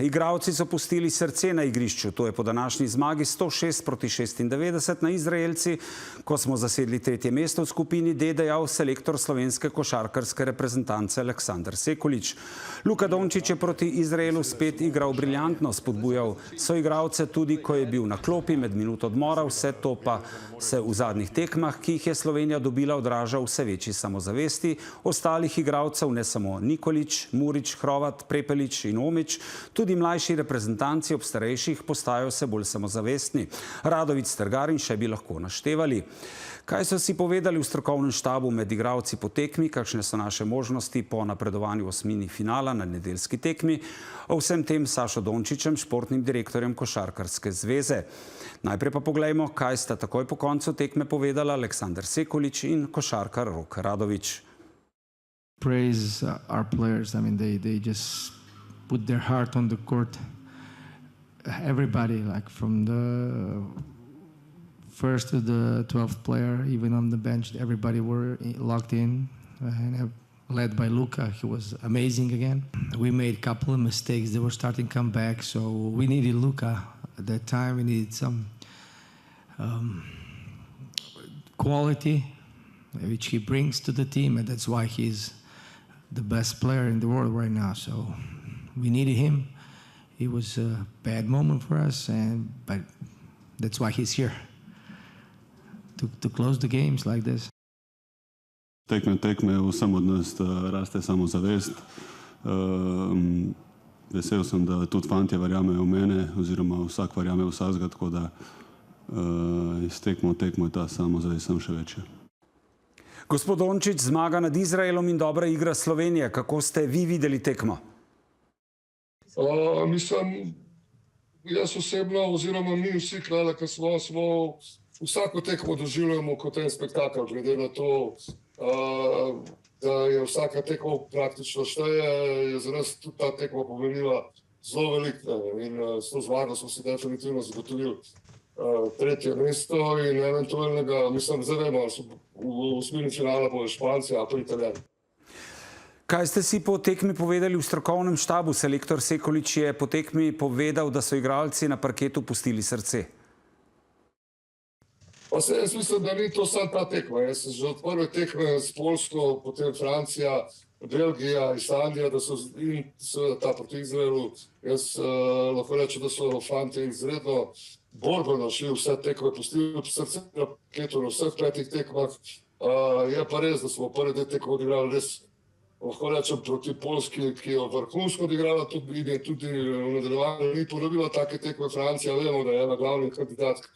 Igralci so pustili srce na igrišču, to je po današnji zmagi 106-96 na Izraelci, ko smo zasedli tretje mesto v skupini D, dejal selektor slovenske košarkarske reprezentance Aleksandar Sekulič. Luka Dončić je proti Izraelu spet igral briljantno, spodbujal soigralce tudi, ko je bil na klopi med minuto odmora, vse to pa se v zadnjih tekmah, ki jih je Slovenija dobila, odraža vse večji samozavesti ostalih igralcev, ne samo Nikolić, Murić, Hrovat, Prepelić in Omić, tudi mlajši reprezentanci ob starejših postajajo vse bolj samozavestni. Radović, Strgar in še bi lahko naštevali. Kaj so si povedali v strokovnem štabu med igralci po tekmi, kakšne so naše možnosti po napredovanju v osmini finala na nedeljski tekmi, o vsem tem Sašo Dončićem, športnim direktorjem Košarkarske zveze. Najprej pa poglejmo, kaj sta takoj po koncu tekme povedala Aleksandar Sekulič in košarkar Rok Radović. Praise our players. I mean, they just put their heart on the court. Everybody, like from the first to the 12th player, even on the bench, everybody were locked in, and led by Luka. He was amazing again. We made a couple of mistakes. They were starting to come back, so we needed Luka at that time. We needed some quality, which he brings to the team, and that's why he's the best player in the world right now. So we needed him. It was a bad moment for us, but that's why he's here, to close the games like this. Tekme, vsem od nas raste samozavest. Vesel sem, da tudi fantje verjamejo v mene, oziroma vsak verjame v vsakega, tako da iz tekmo je ta samozavest sem še večja. Gospod Dončić, zmaga nad Izraelom in dobra igra Slovenije. Kako ste vi videli tekmo? Mislim, jaz osebno, oziroma mi vsi, ki smo vsako tekmo doživljamo kot en spektakel, glede na to, da je vsaka tekma praktično šteje, je za nas tudi ta tekma pomenila zelo veliko in s to zmago smo si definitivno zagotovili tretje mesto in eventualnega, mislim, zdaj vemo, v osmini finala bojo Španci, a pa Italijani. Kaj ste si po tekmi povedali v strokovnem štabu? Selektor Sekulič je po tekmi povedal, da so igralci na parketu pustili srce. Pa jaz mislim, da ni to samo ta tekma. Jaz sem že od prve tekme s Poljsko, potem Francija, Belgija, Islandija, da so in seveda ta proti Izraelu. Jaz lahko rečem, da so fanti izredno borbeno šli vse tekme, pustili srce na parketu na vseh petih tekmah. Je pa res, da smo prve tekme odigrali res, lahko rečem, proti Poljski, ki je vrhunsko odigrala, tudi v nadaljevanju ni ponovila take tekme. Francija, vemo, da je ena glavnih kandidatk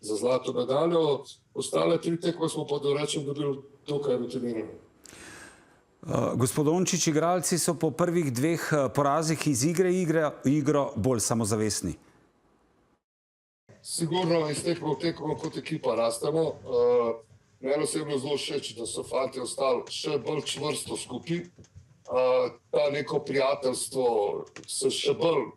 za zlato medaljo. Ostale tri tekme smo pa, da rečem, dobili tukaj rutinirano. Gospod Dončić, igralci so po prvih dveh porazih iz igro bolj samozavestni. Sigurno iz tekme v tekmo kot ekipa rastemo. Meni osebno zelo všeč, da so fanti ostali še bolj čvrsto skupaj. Ta neko prijateljstvo se še bolj,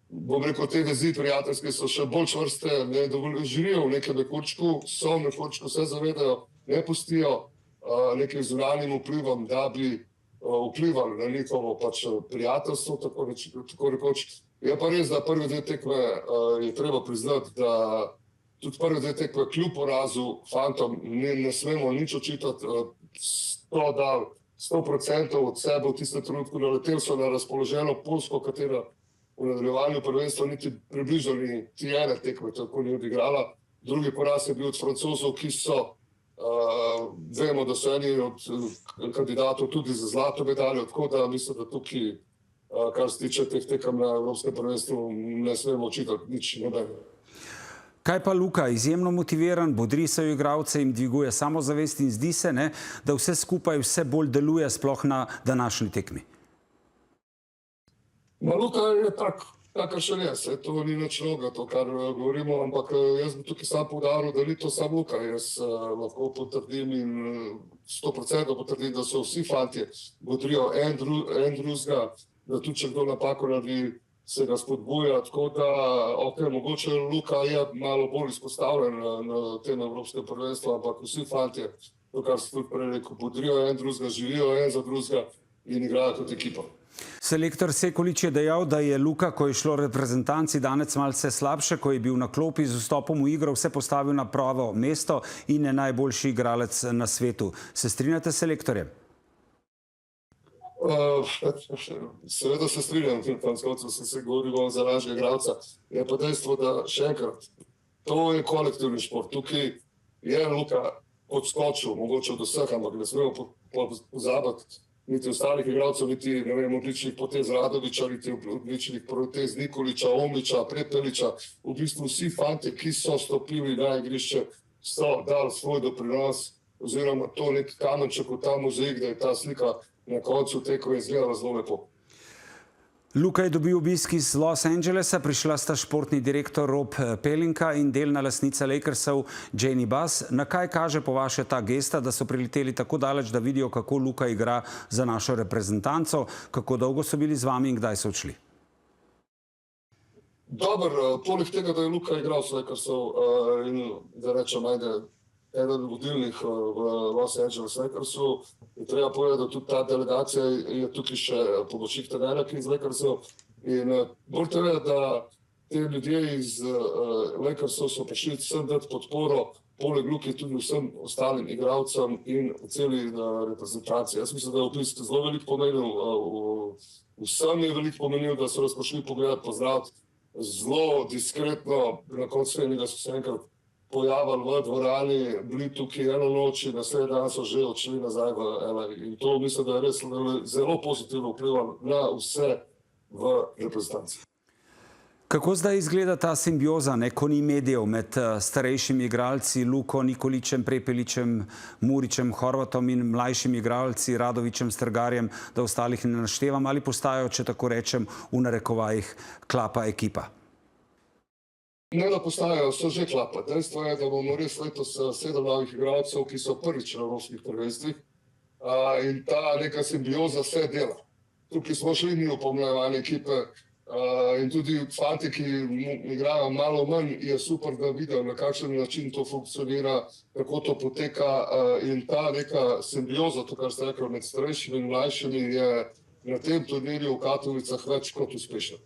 bom rekel, te vezi prijateljske so še bolj čvrste, ne živijo v nekem mehurčku, so v mehurčku, se zavedajo, ne pustijo nekim zunanjim vplivom, da bi vplivali na njihovo prijateljstvo, tako rekoč. Je pa res, da prve dve tekme je treba priznati, da tudi prve dve tekme kljub porazu fantom ne smemo nič očitati, 100% od sebe v tistem trenutku naleteli so na razpoloženo Poljsko, katera v nadaljevanju prvenstva niti približno niti ene tekme tako ni odigrala. Drugi poraz je bil od Francozov, ki so, vemo, da so eni od kandidatov tudi za zlato medaljo, tako da mislim, da tukaj, kar se tiče teh tekem na Evropskem prvenstvu, ne smemo očitati nič nobenega. Kaj pa Luka? Izjemno motiviran, bodri se v igralce, jim dviguje samozavest in zdi se, da vse skupaj vse bolj deluje sploh na današnji tekmi. Luka je kakršen je, to ni nič novega, to, kar govorimo, ampak jaz bi tukaj sam poudaril, da ni to samo Luka. Jaz lahko potrdim in 100% potrdim, da so vsi fantje bodrijo en drugega, da tudi če kdo napako naredi, se ga spodbuja, tako da, mogoče Luka je malo bolj izpostavljen na tem Evropskem prvenstvu, ampak vsi fantje, to, kar se tudi prej rekel, bodrijo en drugega, živijo en za drugega in igrajo kot ekipa. Selektor Sekulič je dejal, da je Luka, ko je šlo reprezentanci danes malce slabše, ko je bil na klopi z vstopom v igro, vse postavil na pravo mesto in je najboljši igralec na svetu. Se strinjate s selektorjem? Seveda se strinjam, konec koncev sem se govoril za lažjega igralca. Je pa dejstvo, da še enkrat, to je kolektivni šport. Tukaj je Luka odskočil, mogoče od vseh, ampak ne smemo pozabiti niti ostalih igralcev, niti odličnih potez Radovića, niti odličnih potez Nikolića, Omlića, Prepelića. V bistvu vsi fantje, ki so stopili na igrišče, so dali svoj doprinos oziroma to nek kamenček v ta mozaik, da je ta slika na koncu tekme izgledala zelo lepo. Luka je dobil obisk iz Los Angelesa, prišla sta športni direktor Rob Pelinka in delna lastnica Lakersov Jeannie Buss. Na kaj kaže po vaše ta gesta, da so prileteli tako daleč, da vidijo, kako Luka igra za našo reprezentanco? Kako dolgo so bili z vami in kdaj so odšli? Dobro, poleg tega, da je Luka igral s Lakersov in da rečem, ajde, eden vodilnih v Los Angeles Lakersu, je treba povedati, da tudi ta delegacija je tukaj še pomočnik trenerja, ki je iz Lakersov. In morate vedeti, da te ljudje iz Lakersov so prišli sem dati podporo, poleg Luke tudi vsem ostalim igralcem in celi reprezentaciji. Jaz mislim, da je obisk zelo veliko pomenil, vsem je veliko pomenil, da so nas prišli pogledati, pozdraviti zelo diskretno, na koncu enega so se enkrat pojavili v dvorani, bili tukaj eno noč in naslednji dan so že odšli nazaj v LA. In to mislim, da je res zelo pozitivno vplivalo na vse v reprezentanci. Kako zdaj izgleda ta simbioza, ko ni medijev med starejšimi igralci, Luko, Nikolićem, Prepelićem, Murićem, Horvatom in mlajšimi igralci, Radovićem, Strgarjem, da ostalih ne naštevam, ali postajajo, če tako rečem, v narekovajih klapa ekipa? Ne, da postajajo, so že klapa. Dejstvo je, da bomo res letos 7 novih igralcev, ki so prvič na evropskih prvenstvih in ta neka simbioza se dela. Tukaj smo šli mi v pomlajevanje ekipe in tudi fanti, ki igrajo malo manj, je super, da vidijo, na kakšen način to funkcionira, kako to poteka in ta neka simbioza, to, kar ste rekli, med starejšimi in mlajšimi, je na tem turnirju v Katovicah več kot uspešna.